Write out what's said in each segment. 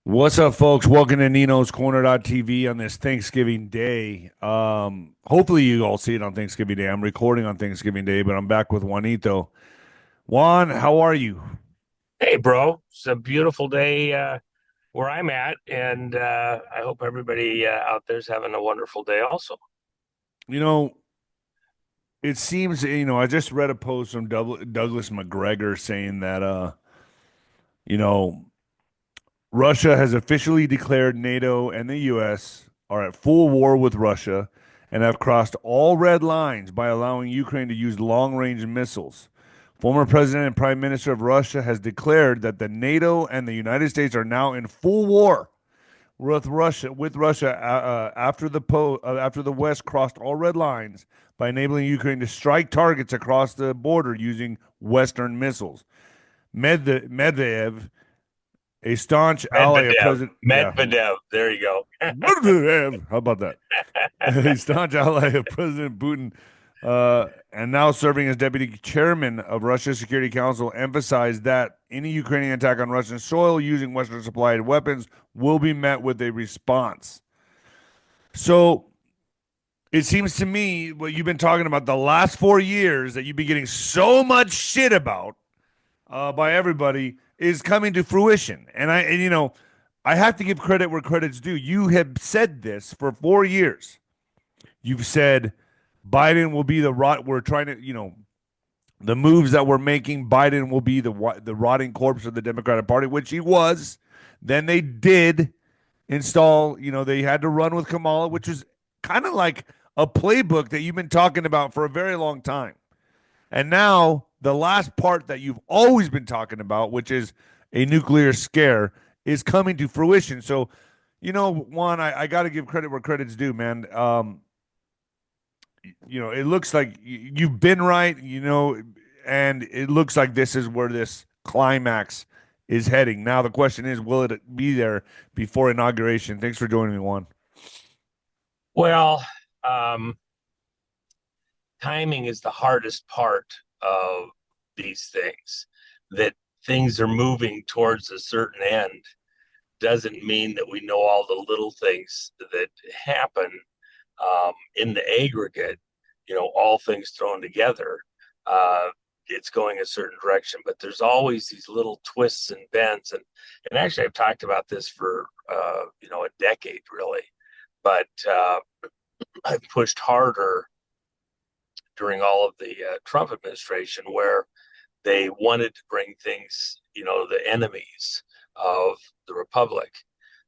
What's up, folks? Welcome to Nino's Corner.tv on this Thanksgiving Day. Hopefully you all see it on Thanksgiving Day. I'm recording on Thanksgiving Day, but I'm back with Juanito. Juan, how are you? Hey, bro. It's a beautiful day where I'm at, and I hope everybody out there's having a wonderful day also. You know, it seems, I just read a post from Douglas McGregor saying that, you know, Russia has officially declared NATO and the U.S. are at full war with Russia and have crossed all red lines by allowing Ukraine to use long-range missiles. Former President and Prime Minister of Russia has declared that the NATO and the United States are now in full war with Russia after the West crossed all red lines by enabling Ukraine to strike targets across the border using Western missiles. Medvedev, a staunch ally of Medvedev, President, yeah, Medvedev. There you go. Medvedev, how about that? A staunch ally of President Putin, and now serving as deputy chairman of Russia's Security Council, emphasized that any Ukrainian attack on Russian soil using Western supplied weapons will be met with a response. So it seems to me what you've been talking about the last 4 years that you've been getting so much shit about by everybody is coming to fruition. I have to give credit where credit's due. You have said this for 4 years. You've said Biden will be the rot. We're trying to, the moves that we're making. Biden will be the rotting corpse of the Democratic Party, which he was. Then they did install. They had to run with Kamala, which is kind of like a playbook that you've been talking about for a very long time. And now the last part that you've always been talking about, which is a nuclear scare, is coming to fruition. So, Juan, I got to give credit where credit's due, man. It looks like you've been right, and it looks like this is where this climax is heading. Now, the question is, will it be there before inauguration? Thanks for joining me, Juan. Well, um, timing is the hardest part of these things. That things are moving towards a certain end doesn't mean that we know all the little things that happen in the aggregate, all things thrown together, uh, it's going a certain direction. But there's always these little twists and bends, and actually, I've talked about this for a decade really, but I've pushed harder during all of the Trump administration where they wanted to bring things, the enemies of the republic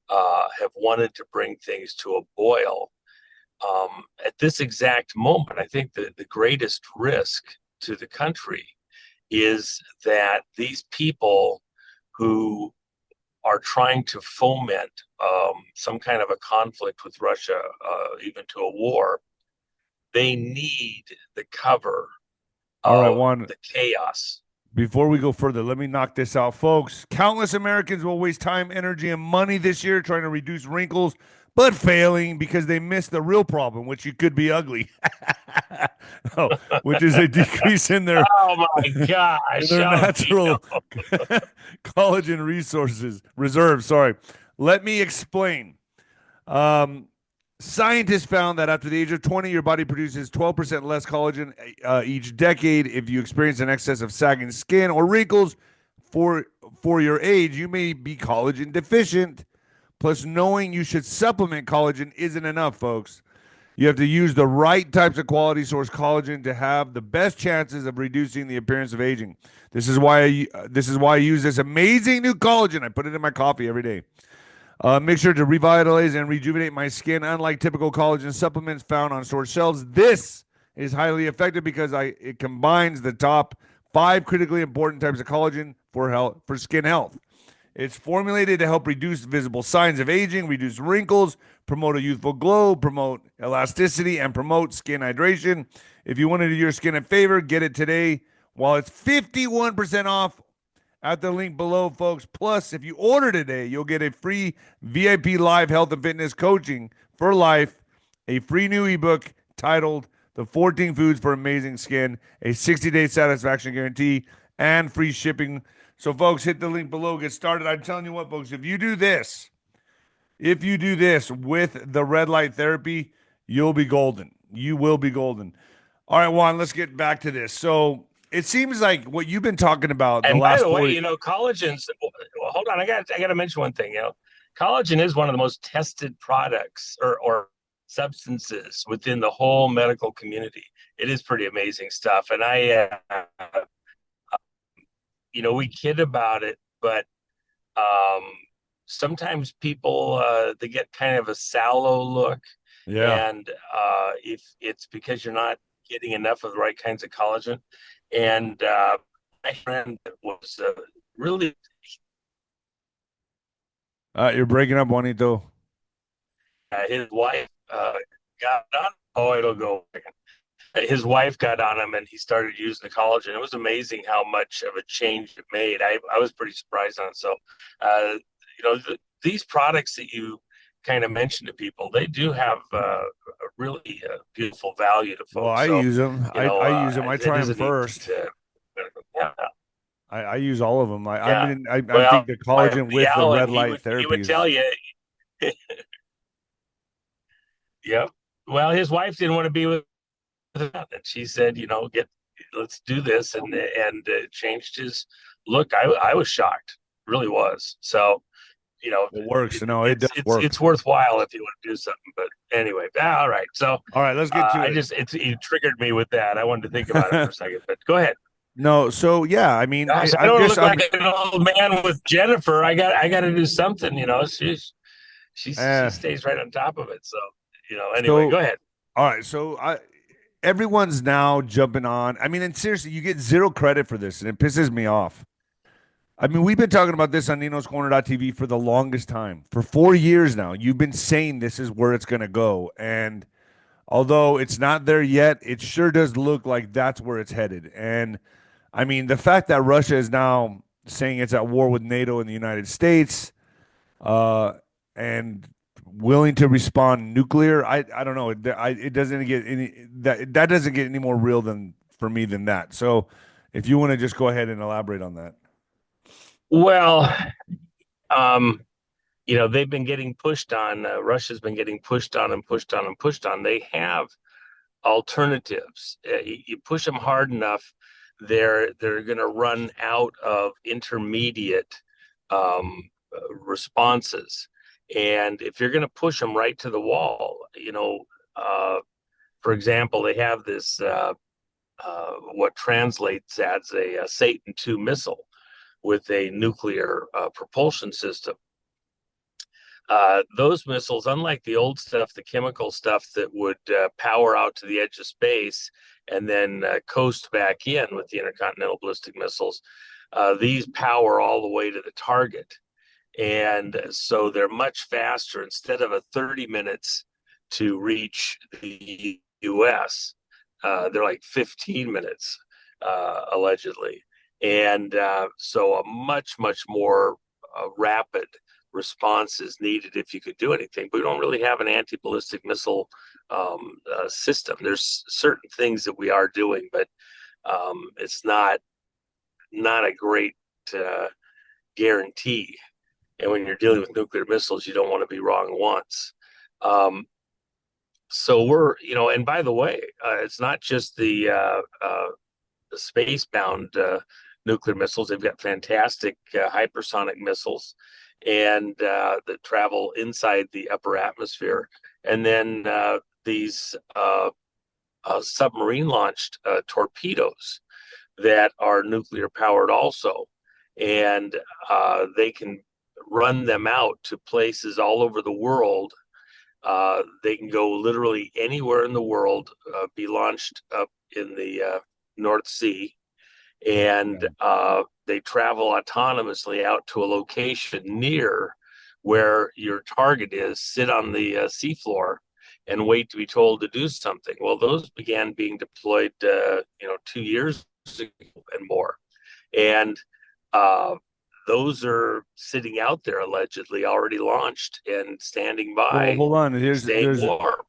have wanted to bring things to a boil. At this exact moment, I think that the greatest risk to the country is that these people who are trying to foment some kind of a conflict with Russia, even to a war, they need the cover All right, of Juan. the chaos. Before we go further, let me knock this out, folks. Countless Americans will waste time, energy, and money this year trying to reduce wrinkles, but failing because they missed the real problem, which it could be ugly. Oh, which is a decrease Oh my in gosh! their Oh, Nino. natural collagen reserves. Sorry. Let me explain. Um, Scientists found that after the age of 20, your body produces 12% less collagen each decade. If you experience an excess of sagging skin or wrinkles for for your age, you may be collagen deficient. Plus, knowing you should supplement collagen isn't enough, folks. You have to use the right types of quality source collagen to have the best chances of reducing the appearance of aging. This is why I use this amazing new collagen. I put it in my coffee every day. Make sure to revitalize and rejuvenate my skin. Unlike typical collagen supplements found on store shelves, this is highly effective because it combines the top five critically important types of collagen for skin health. It's formulated to help reduce visible signs of aging, reduce wrinkles, promote a youthful glow, promote elasticity, and promote skin hydration. If you want to do your skin a favor, get it today while it's 51% off at the link below, folks. Plus, if you order today, you'll get a free VIP live health and fitness coaching for life, a free new ebook titled The 14 Foods for Amazing Skin, a 60-day satisfaction guarantee, and free shipping So, folks, hit the link below. Get started. I'm telling you what, folks, if you do this with the red light therapy, you'll be golden. You will be golden. All right, Juan, let's get back to this. So it seems like what you've been talking about the And by last the way, 40. collagen's. Well, hold on, I got to mention one thing. Collagen is one of the most tested products or substances within the whole medical community. It is pretty amazing stuff, and we kid about it, but um, sometimes people they get kind of a sallow look, Yeah. and if it's because you're not getting enough of the right kinds of collagen. And my friend was really You're breaking up, Juanito. his wife got on. Oh, it'll go. His wife got on him, and he started using the collagen. It was amazing how much of a change it made. I was pretty surprised on it. So, these products that you kind of mention to people, they do have a really beautiful value to Well, folks. I So, use them. I use them. I it try is them a neat. first. Yeah, I use all of them. I yeah. mean, I Well, think the my collagen buddy with the Alan, red he light would he therapy would tell is. you, yeah. Well, his wife didn't want to be with him, and she said, let's do this, and changed his look. I was shocked, really was. So, It works. it, No, it it's does it's work. it's worthwhile if you want to do something. But anyway, all right. So, All right, let's get to I it. just it triggered me with that. I wanted to think about it for a second, but go ahead. No, so yeah, I mean, Gosh, I I'm don't just look like an old man with Jennifer. I got to do something. She uh, stays right on top of it. So, anyway, so go ahead. all right, so everyone's now jumping on. I mean, and seriously, you get zero credit for this, and it pisses me off. I mean, we've been talking about this on Nino's Corner.tv for the longest time. For 4 years now, you've been saying this is where it's going to go. And although it's not there yet, it sure does look like that's where it's headed. And I mean, the fact that Russia is now saying it's at war with NATO and the United States, uh, and willing to respond nuclear, I don't know. It doesn't get any that doesn't get any more real than for me than that. So, if you want to just go ahead and elaborate on that. Well, um, they've been getting pushed on. Russia's been getting pushed on and pushed on and pushed on. They have alternatives. You push them hard enough, they're going to run out of intermediate responses. And if you're going to push them right to the wall, for example, they have this what translates as a Satan II missile with a nuclear propulsion system. Those missiles, unlike the old stuff, the chemical stuff that would power out to the edge of space and then coast back in with the intercontinental ballistic missiles, these power all the way to the target. And so they're much faster. Instead of a 30 minutes to reach the US, they're like 15 minutes, allegedly. And so a much, much more rapid response is needed if you could do anything. But we don't really have an anti-ballistic missile system. There's certain things that we are doing, but it's not a great guarantee. And when you're dealing with nuclear missiles, you don't want to be wrong once. So we're, and by the way, it's not just the space-bound nuclear missiles. They've got fantastic hypersonic missiles and that travel inside the upper atmosphere. And then these submarine-launched torpedoes that are nuclear powered also. And they can run them out to places all over the world. They can go literally anywhere in the world, be launched up in the North Sea, and they travel autonomously out to a location near where your target is, sit on the seafloor and wait to be told to do something. Well, those began being deployed, 2 years ago and more. And those are sitting out there allegedly already launched and standing Well, by, hold on. staying There's warm.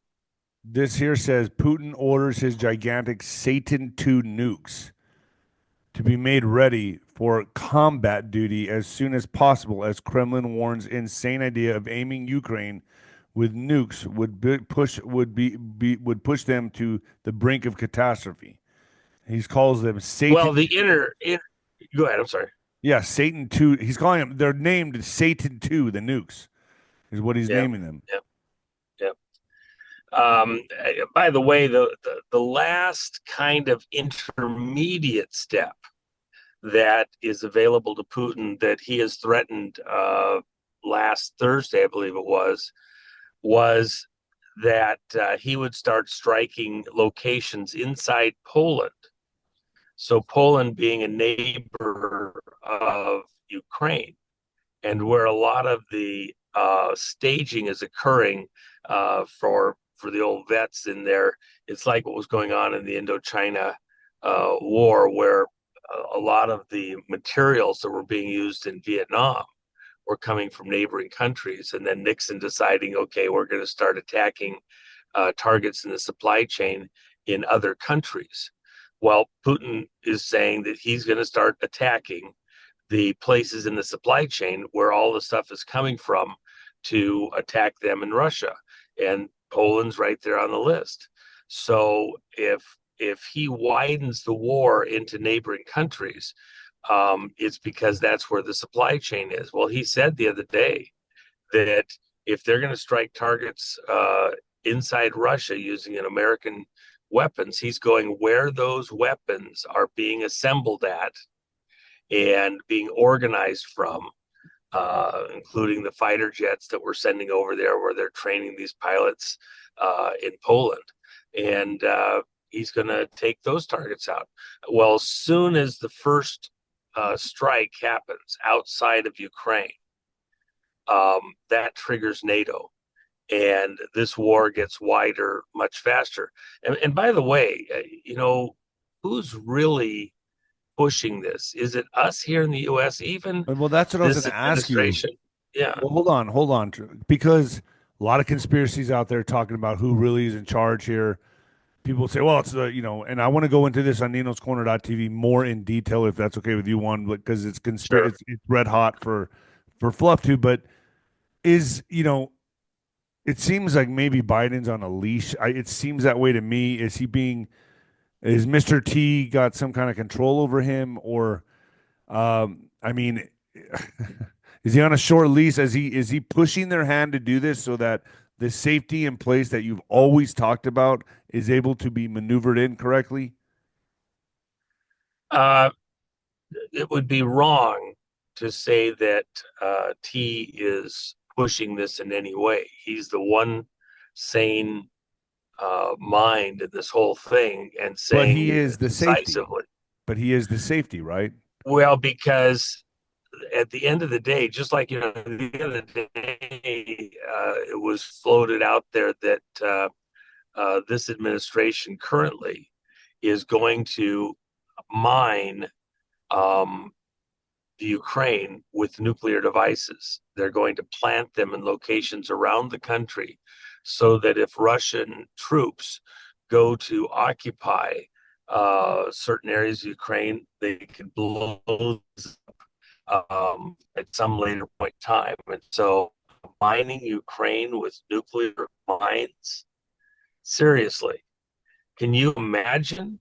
this here says Putin orders his gigantic Satan II nukes to be made ready for combat duty as soon as possible, as Kremlin warns insane idea of aiming Ukraine with nukes would push them to the brink of catastrophe. He calls them Well, Satan. go ahead. I'm sorry. Yeah, Satan 2. He's calling them, they're named Satan 2, the nukes, is what he's Yeah. naming them. Yeah. Yeah. By the way, the last kind of intermediate step that is available to Putin that he has threatened last Thursday, I believe it was that he would start striking locations inside Poland. So Poland being a neighbor of Ukraine, and where a lot of the staging is occurring for the old vets in there. It's like what was going on in the Indochina war, where a lot of the materials that were being used in Vietnam were coming from neighboring countries, and then Nixon deciding, okay, we're going to start attacking targets in the supply chain in other countries. Well, Putin is saying that he's going to start attacking the places in the supply chain where all the stuff is coming from to attack them in Russia. And Poland's right there on the list. So if he widens the war into neighboring countries, it's because that's where the supply chain is. Well, he said the other day that if they're going to strike targets inside Russia using an American weapons, he's going where those weapons are being assembled at and being organized from, including the fighter jets that we're sending over there, where they're training these pilots in Poland. And he's going to take those targets out. Well, as soon as the first strike happens outside of Ukraine, that triggers NATO. And this war gets wider much faster. And by the way, who's really pushing this? Is it us here in the U.S.? Even Well, that's what I was this going to ask you. administration? Yeah, Well, hold on, because a lot of conspiracies out there talking about who really is in charge here. People say, well, it's and I want to go into this on Nino's Corner.tv more in detail if that's okay with you, Juan, because sure. it's red hot for Fluff too. But is it seems like maybe Biden's on a leash. It seems that way to me. Is Mr. T got some kind of control over him, or I mean, is he on a short leash? Is he pushing their hand to do this so that the safety in place that you've always talked about is able to be maneuvered in correctly? Uh, it would be wrong to say that T is pushing this in any way. He's the one sane mind in this whole thing, and But he saying is the safety. decisively. But he is the safety, right? Well, because at the end of the day, just like the other day, it was floated out there that this administration currently is going to mine the Ukraine with nuclear devices. They're going to plant them in locations around the country so that if Russian troops go to occupy certain areas of Ukraine, they can blow at some later point in time. And so mining Ukraine with nuclear mines, seriously, can you imagine?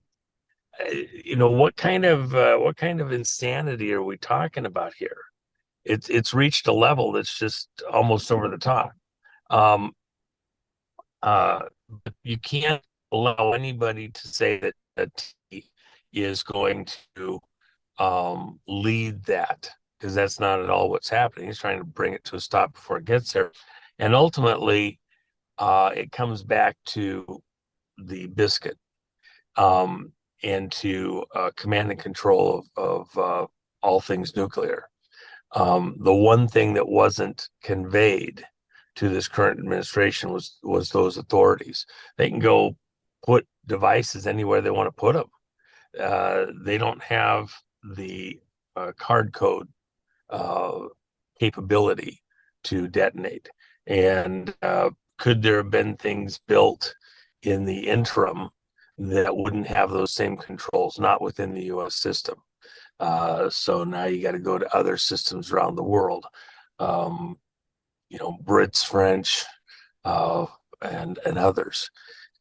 What kind of insanity are we talking about here? It's reached a level that's just almost over the top. Um, but you can't allow anybody to say that he is going to lead that, because that's not at all what's happening. He's trying to bring it to a stop before it gets there, and ultimately, it comes back to the biscuit. And to command and control of all things nuclear. The one thing that wasn't conveyed to this current administration was those authorities. They can go put devices anywhere they want to put them. They don't have the card code capability to detonate. And could there have been things built in the interim that wouldn't have those same controls? Not within the U.S. system. So now you got to go to other systems around the world. Um, Brits, French, uh, and others.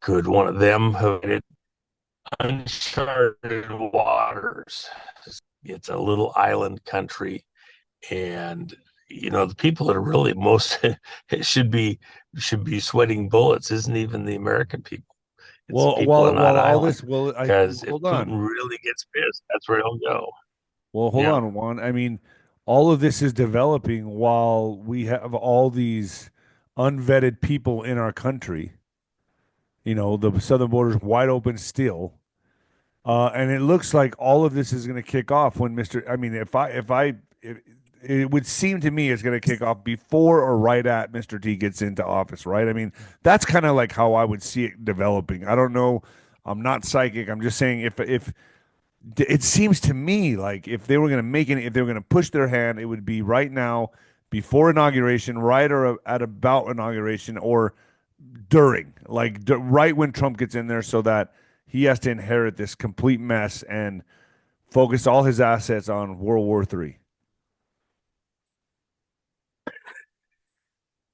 Could one of them have made it uncharted waters? It's a little island country, and the people that are really most should be sweating bullets isn't even the American people. It's the Well, people on that all island. this, well, Because if hold Putin on. really gets pissed, that's where he'll go. Well, hold Yeah. on, Juan. I mean, all of this is developing while we have all these unvetted people in our country. The southern border is wide open still. And it looks like all of this is going to kick off when I mean, it would seem to me it's going to kick off before or right at Mr. T gets into office, right? I mean, that's kind of like how I would see it developing. I don't know. I'm not psychic. I'm just saying if it seems to me like if they were going to if they were going to push their hand, it would be right now, before inauguration, right or at about inauguration, or during, like right when Trump gets in there, so that he has to inherit this complete mess and focus all his assets on World War III.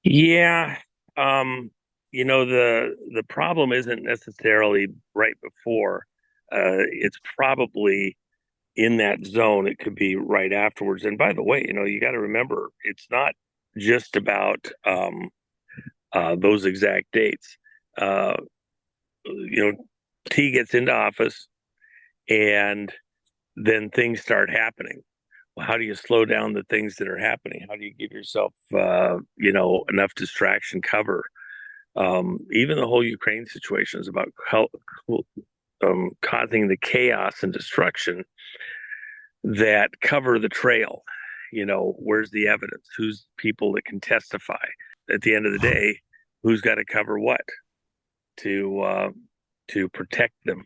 Yeah. Um, the problem isn't necessarily right before. It's probably in that zone. It could be right afterwards. And by the way, you got to remember, it's not just about those exact dates. Uh, you know, T gets into office, and then things start happening. Well, how do you slow down the things that are happening? How do you give yourself, enough distraction cover? Even the whole Ukraine situation is about causing the chaos and destruction that cover the trail. Where's the evidence? Who's people that can testify? At the end of the day, who's got to cover what to protect them?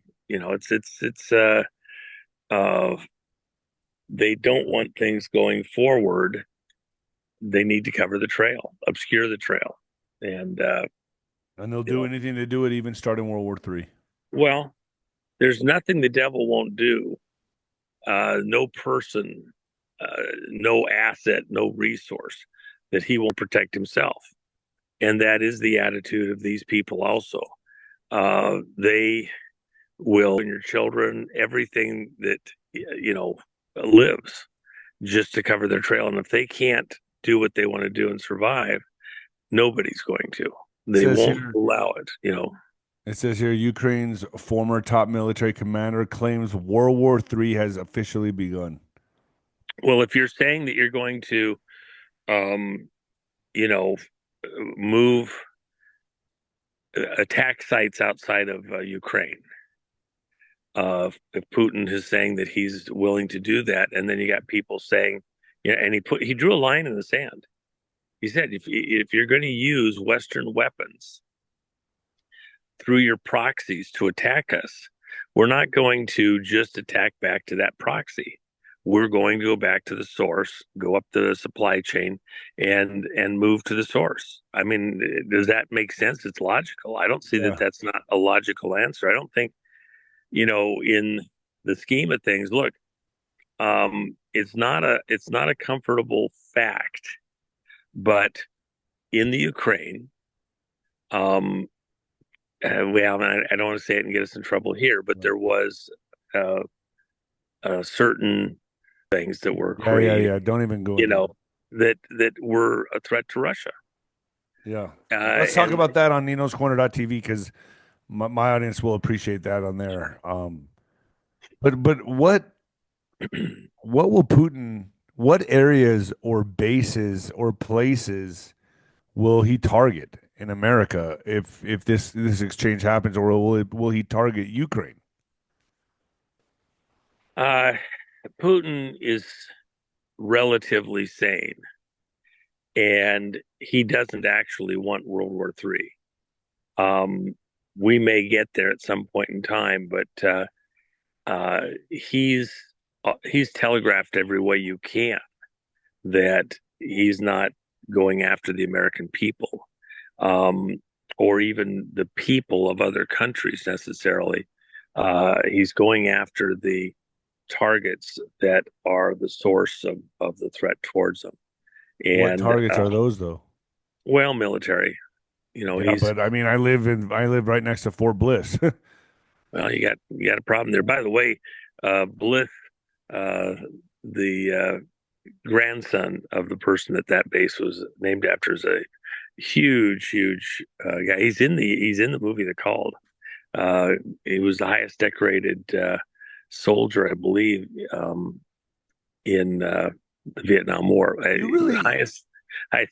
Uh, they don't want things going forward. They need to cover the trail, obscure the trail, and And they'll you do know, anything to do it, even starting World War III. well, there's nothing the devil won't do. No person, no asset, no resource that he won't protect himself. And that is the attitude of these people also. They will, and your children, everything that, lives just to cover their trail. And if they can't do what they want to do and survive, nobody's going to. It They says won't here, allow it. it says here, Ukraine's former top military commander claims World War III has officially begun. Well, if you're saying that you're going to, um, you know, move attack sites outside of Ukraine, if Putin is saying that he's willing to do that, and then you got people saying, and he drew a line in the sand. He said, if you're going to use Western weapons through your proxies to attack us, we're not going to just attack back to that proxy. We're going to go back to the source, go up the supply chain, and move to the source. I mean, does that make sense? It's logical. I don't see that Yeah. that's not a logical answer. I don't think, in the scheme of things, look, it's not a comfortable fact, but in the Ukraine, um, well, I don't want to say it and get us in trouble here, but there was uh, certain things that were Yeah, yeah, created, yeah. Don't even go you into know, that. that were a threat to Russia. Yeah. Let's talk And about that on Nino's Corner.tv, because my audience will appreciate that on there. But what will Putin, what areas or bases or places will he target in America if this exchange happens, or will he target Ukraine? uh, Putin is relatively sane, and he doesn't actually want World War III. Um, we may get there at some point in time, but he's telegraphed every way you can that he's not going after the American people, um, or even the people of other countries necessarily. He's going after the targets that are the source of the threat towards them. What And targets are those though? well, military. Yeah, He's but I mean, I live right next to Fort Bliss. well. You got a problem there. By the way, Bliss, uh, the grandson of the person that base was named after, is a huge guy. He's in the movie The Called. He was the highest decorated soldier, I believe, in the Vietnam War. You The really highest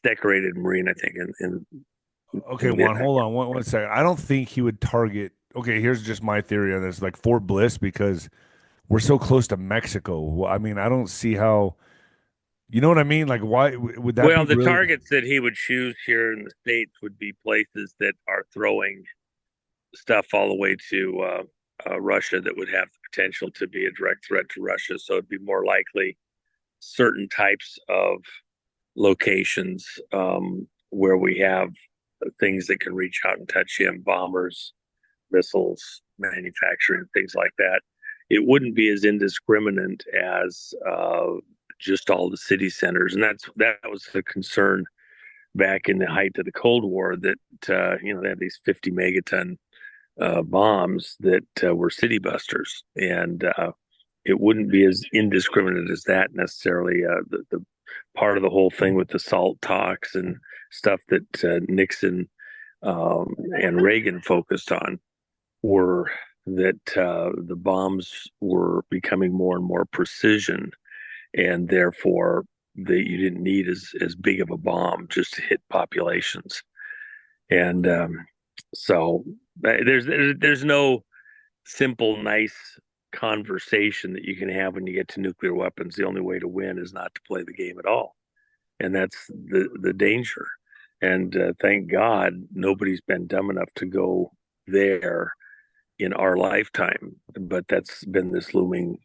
decorated Marine, I think, Okay, in Juan, Vietnam. hold on one second. I don't think he would target. Okay, here's just my theory on this, like Fort Bliss, because we're so close to Mexico. I mean, I don't see how. You know what I mean? Like, why would that be Well, the really? targets that he would choose here in the States would be places that are throwing stuff all the way to Russia that would have the potential to be a direct threat to Russia. So it'd be more likely certain types of locations where we have things that can reach out and touch him, bombers, missiles, manufacturing, things like that. It wouldn't be as indiscriminate as just all the city centers, and that was the concern back in the height of the Cold War, that they had these 50 megaton bombs that were city busters, and it wouldn't be as indiscriminate as that necessarily. The part of the whole thing with the SALT talks and stuff that Nixon and Reagan focused on were that the bombs were becoming more and more precision, and therefore you didn't need as big of a bomb just to hit populations. And so there's no simple, nice conversation that you can have when you get to nuclear weapons. The only way to win is not to play the game at all, and that's the danger. And thank God nobody's been dumb enough to go there in our lifetime. But that's been this looming,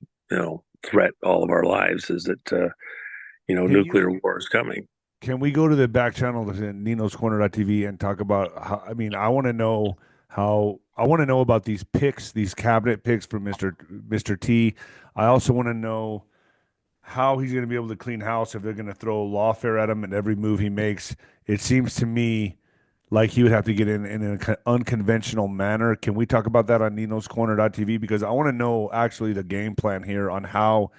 threat all of our lives, is that Can you? nuclear war is coming. Can we go to the back channel to Nino's Corner.tv and talk about how? I mean, I want to know how. I want to know about these picks, these cabinet picks from Mister T. I also want to know how he's going to be able to clean house if they're going to throw lawfare at him in every move he makes. It seems to me like he would have to get in an unconventional manner. Can we talk about that on Nino's Corner.tv? Because I want to know actually the game plan here on how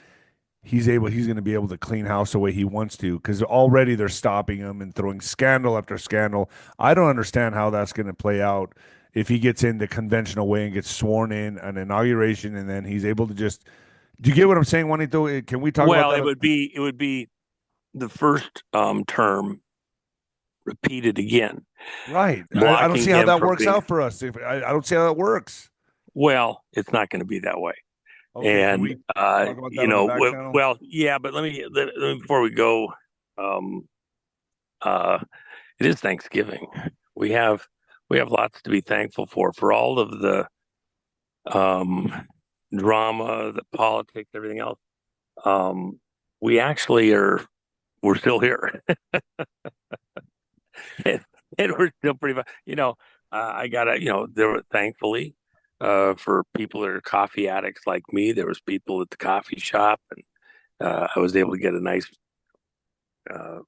he's going to be able to clean house the way he wants to, because already they're stopping him and throwing scandal after scandal. I don't understand how that's going to play out if he gets in the conventional way and gets sworn in an inauguration, and then he's able to just. Do you get what I'm saying, Juanito? Can we talk about Well, that? it would be the first term repeated again, Right. I don't blocking see how him that from works being. out for us. If I don't see how that works. Well, it's not going to be that way. Okay, can And we talk about that on the back channel? well, yeah, but let me before we go, um, uh, it is Thanksgiving. We have we have lots to be thankful for all of the um, drama, the politics, everything else. Um, we actually we're still here, and, and we're still pretty. I gotta, there were thankfully for people that are coffee addicts like me. There was people at the coffee shop, and I was able to get a nice uh,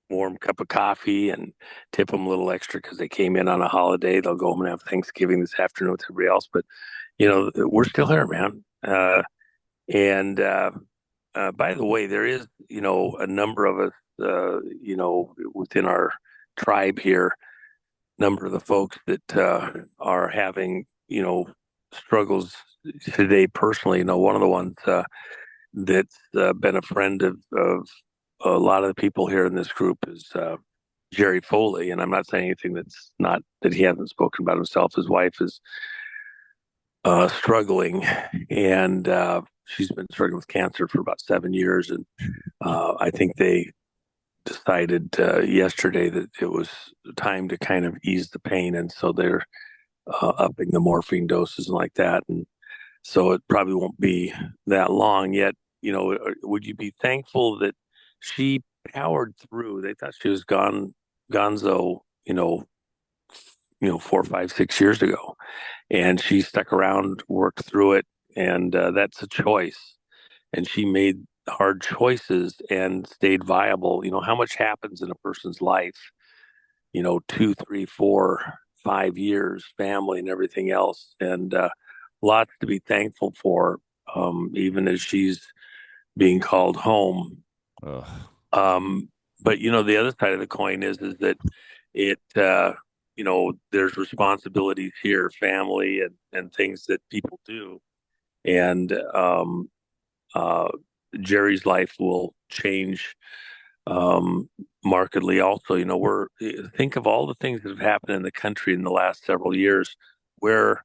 warm cup of coffee and tip them a little extra because they came in on a holiday. They'll go home and have Thanksgiving this afternoon with everybody else. But we're still here, man. And by the way, there is a number of us, within our tribe here, number of the folks that are having struggles today personally. One of the ones that's been a friend of a lot of the people here in this group is 𝗫𝗵𝗶𝗹, and I'm not saying anything that's not that he hasn't spoken about himself. His wife is struggling, and she's been struggling with cancer for about 7 years, and I think they decided yesterday that it was time to kind of ease the pain, and so they're upping the morphine doses and like that, and so it probably won't be that long yet. Would you be thankful that she powered through? They thought she was gonzo, 4, 5, 6 years ago, and she stuck around, worked through it, and that's a choice. and she made hard choices and stayed viable. How much happens in a person's life, 2, 3, 4, 5 years, family and everything else. And lots to be thankful for, even as she's being called home. Ugh. But the other side of the coin is that it there's responsibilities here, family and things that people do. And Jerry's life will change markedly also. Think of all the things that have happened in the country in the last several years where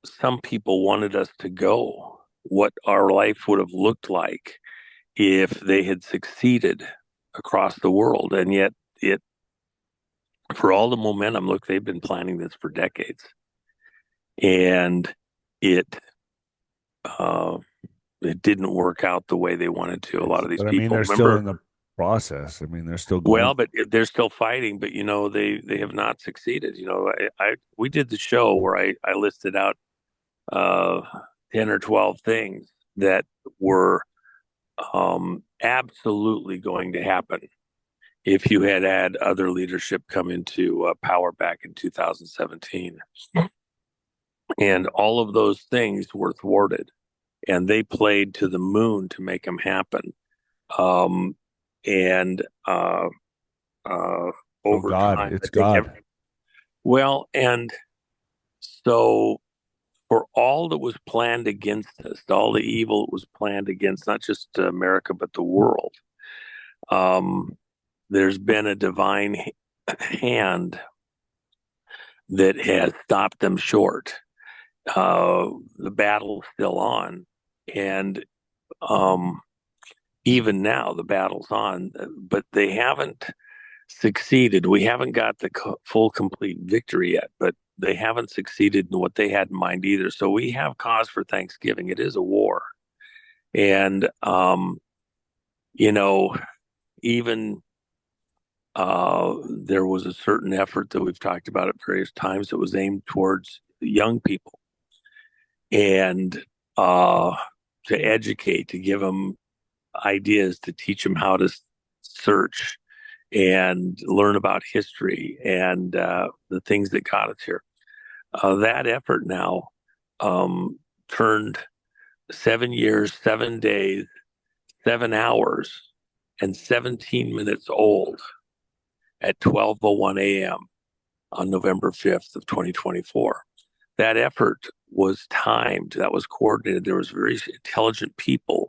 some people wanted us to go, what our life would have looked like if they had succeeded across the world. And yet for all the momentum, look, they've been planning this for decades. And it didn't work out the way they wanted to. A lot of these But I mean, people, they're still in the process. I mean, they're still going. well, but they're still fighting. But they have not succeeded. We did the show where I listed out 10 or 12 things that were absolutely going to happen if you had other leadership come into power back in 2017. And all of those things were thwarted, and they played to the moon to make them happen. And over God, time, it's I think God. well, and so for all that was planned against us, all the evil that was planned against not just America but the world, there's been a divine hand that has stopped them short. The battle's still on, and even now the battle's on, but they haven't succeeded. We haven't got the full, complete victory yet, but they haven't succeeded in what they had in mind either. So we have cause for Thanksgiving. It is a war, and even there was a certain effort that we've talked about at various times that was aimed towards young people and to educate, to give them ideas, to teach them how to search and learn about history and the things that got us here. That effort now turned 7 years, 7 days, 7 hours, and 17 minutes old at 12:01 a.m. on November 5th of 2024. That effort was timed. That was coordinated. There was very intelligent people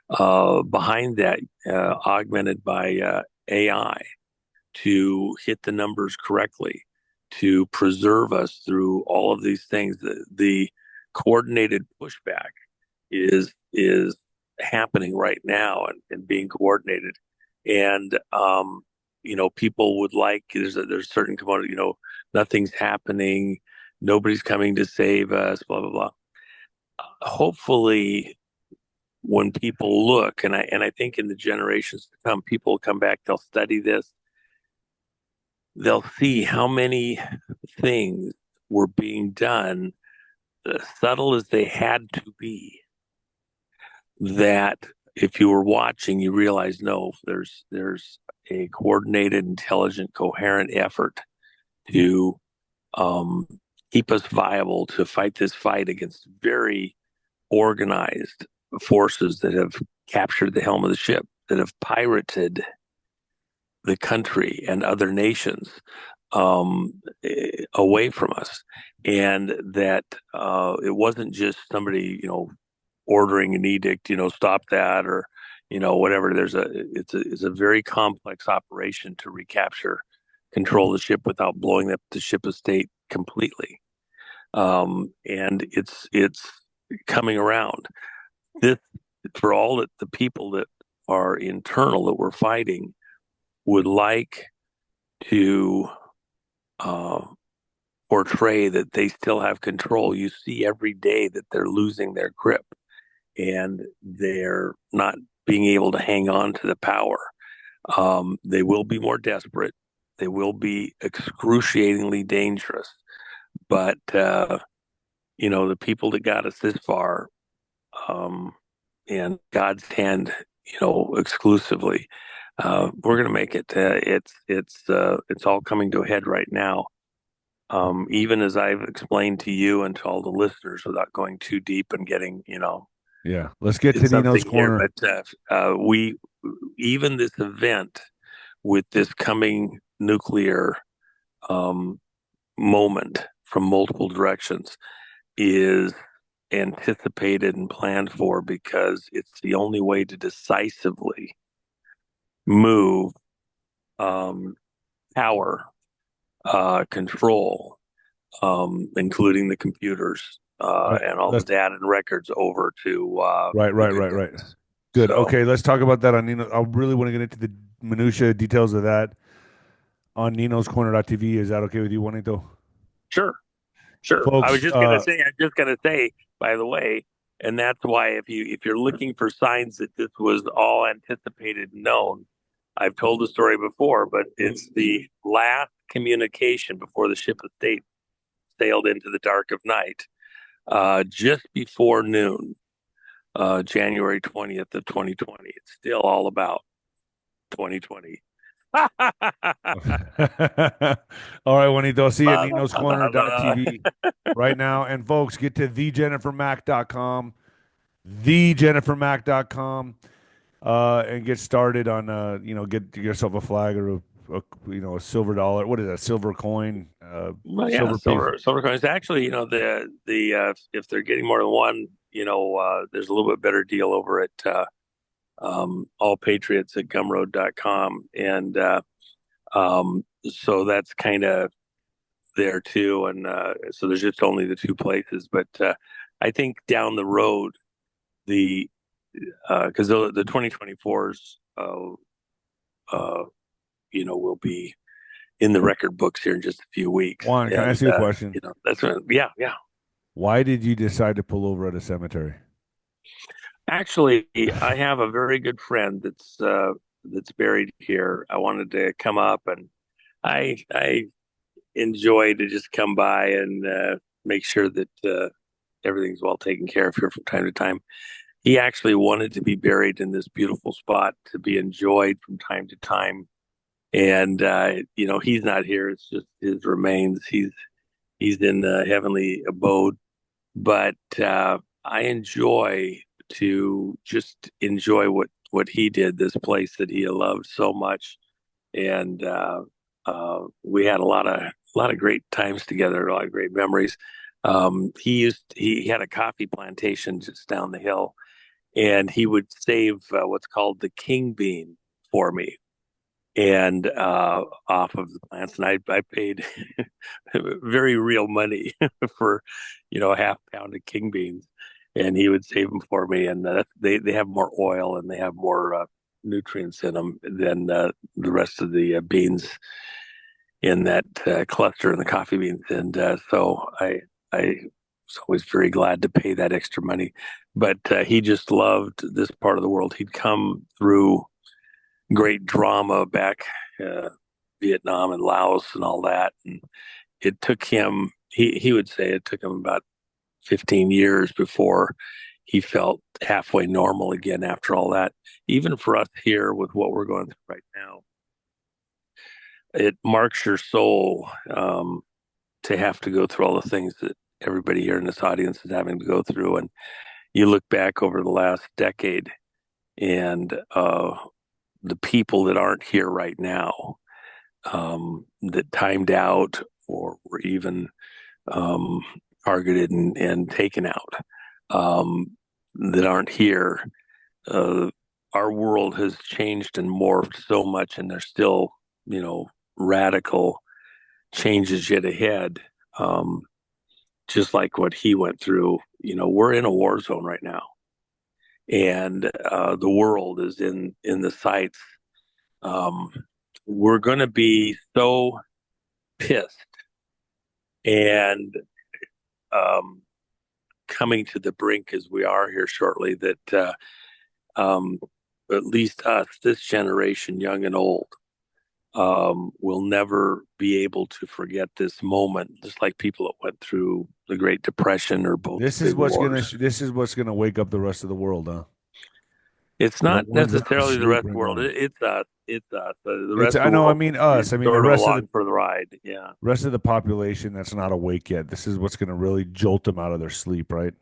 behind that, augmented by AI, to hit the numbers correctly, to preserve us through all of these things. The coordinated pushback is happening right now and being coordinated. And people would like there's certain commodity, nothing's happening, nobody's coming to save us, blah blah blah. Hopefully, when people look, and I think in the generations to come, people will come back, they'll study this, they'll see how many things were being done, subtle as they had to be, that if you were watching, you realize, no, there's a coordinated, intelligent, coherent effort to keep us viable, to fight this fight against very organized forces that have captured the helm of the ship, that have pirated the country and other nations away from us. And that it wasn't just somebody, ordering an edict, stop that, or, whatever. It's a very complex operation to recapture control of the ship without blowing up the ship estate completely. And it's coming around. This, for all that the people that are internal that we're fighting would like to portray that they still have control. You see every day that they're losing their grip and they're not being able to hang on to the power. They will be more desperate. They will be excruciatingly dangerous. But, the people that got us this far, and God's hand, exclusively. We're going to make it. It's all coming to a head right now. Even as I've explained to you and to all the listeners, without going too deep and getting, Yeah. Let's get to Nino's something here, corner. but we even this event with this coming nuclear moment from multiple directions is anticipated and planned for because it's the only way to decisively move power, control, including the computers Right. and all the Let's data and records over to right. Good. So Okay, let's talk about that on Nino. I really want to get into the minutia details of that on Nino's Corner.tv. Is that okay with you, Juanito? sure. Sure. Folks, I'm just gonna say, by the way, and that's why if you're looking for signs that this was all anticipated and known, I've told the story before, but it's the last communication before the ship of state sailed into the dark of night, just before noon, January 20th of 2020. It's still all about 2020. all right, Juanito. I'll see you at Nino's Corner.tv right now. And folks, get to 𝗬jennifermack.com, 𝗬jennifermack.com, and get started on get yourself a flag or a silver dollar. What is that? Silver coin? Well, yeah, silver piece. silver coins. Actually, if they're getting more than one, there's a little bit better deal over at all patriots at gumroad.com. And so that's kind of there too. And so there's just only the two places. But I think down the road, because the 2024s, will be in the record books here in just a few weeks. Juan, can I ask you a question? That's yeah. Why did you decide to pull over at a cemetery? Actually, I have a very good friend that's buried here. I wanted to come up, and I enjoy to just come by and make sure that everything's well taken care of here from time to time. He actually wanted to be buried in this beautiful spot to be enjoyed from time to time, and he's not here. It's just his remains. He's in the heavenly abode, but I enjoy to just enjoy what he did, this place that he loved so much, and we had a lot of great times together, a lot of great memories. He had a coffee plantation just down the hill, and he would save what's called the king bean for me, and off of the plants, and I paid very real money for a half pound of king beans, and he would save them for me. And they have more oil and they have more nutrients in them than the rest of the beans in that cluster in the coffee beans. And so I was always very glad to pay that extra money. But he just loved this part of the world. He'd come through great drama back Vietnam and Laos and all that, and it took him. He would say it took him about 15 years before he felt halfway normal again after all that. Even for us here with what we're going through right now, it marks your soul to have to go through all the things that everybody here in this audience is having to go through. And you look back over the last decade and the people that aren't here right now, that timed out or were even targeted and taken out, that aren't here. Our world has changed and morphed so much, and there's still, radical changes yet ahead. Just like what he went through, we're in a war zone right now, and the world is in the sights. We're going to be so pissed and coming to the brink as we are here shortly that at least us, this generation, young and old, will never be able to forget this moment, just like people that went through the Great Depression or both. This is what's gonna wake up the rest of the world, huh? It's The not ones that are necessarily the rest of the sleeping world. on. It's us. It's us. The It's rest of I the know. I world mean is us. I mean the sort of rest of along the for the ride. Yeah. rest of the population that's not awake yet. This is what's going to really jolt them out of their sleep, right?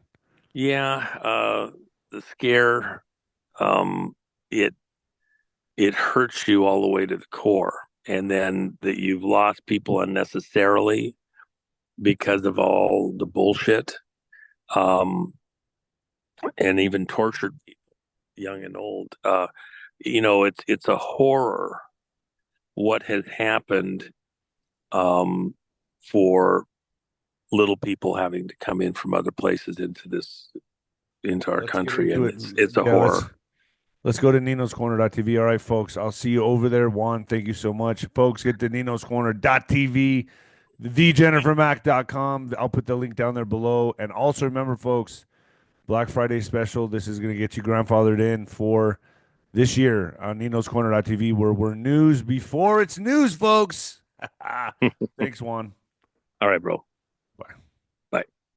Yeah. The scare, um, it it hurts you all the way to the core, and then that you've lost people unnecessarily because of all the bullshit, um, and even tortured people, young and old. It's a horror what has happened, for little people having to come in from other places into our Let's get country, into and it. it's a Yeah, horror. let's go to ninoscorner.tv. All right, folks. I'll see you over there. Juan, thank you so much. Folks, get to ninoscorner.tv, thejennifermac.com. I'll put the link down there below. And also remember, folks, Black Friday special. This is going to get you grandfathered in for this year on ninoscorner.tv, where we're news before it's news, folks. Thanks, Juan. All right, bro.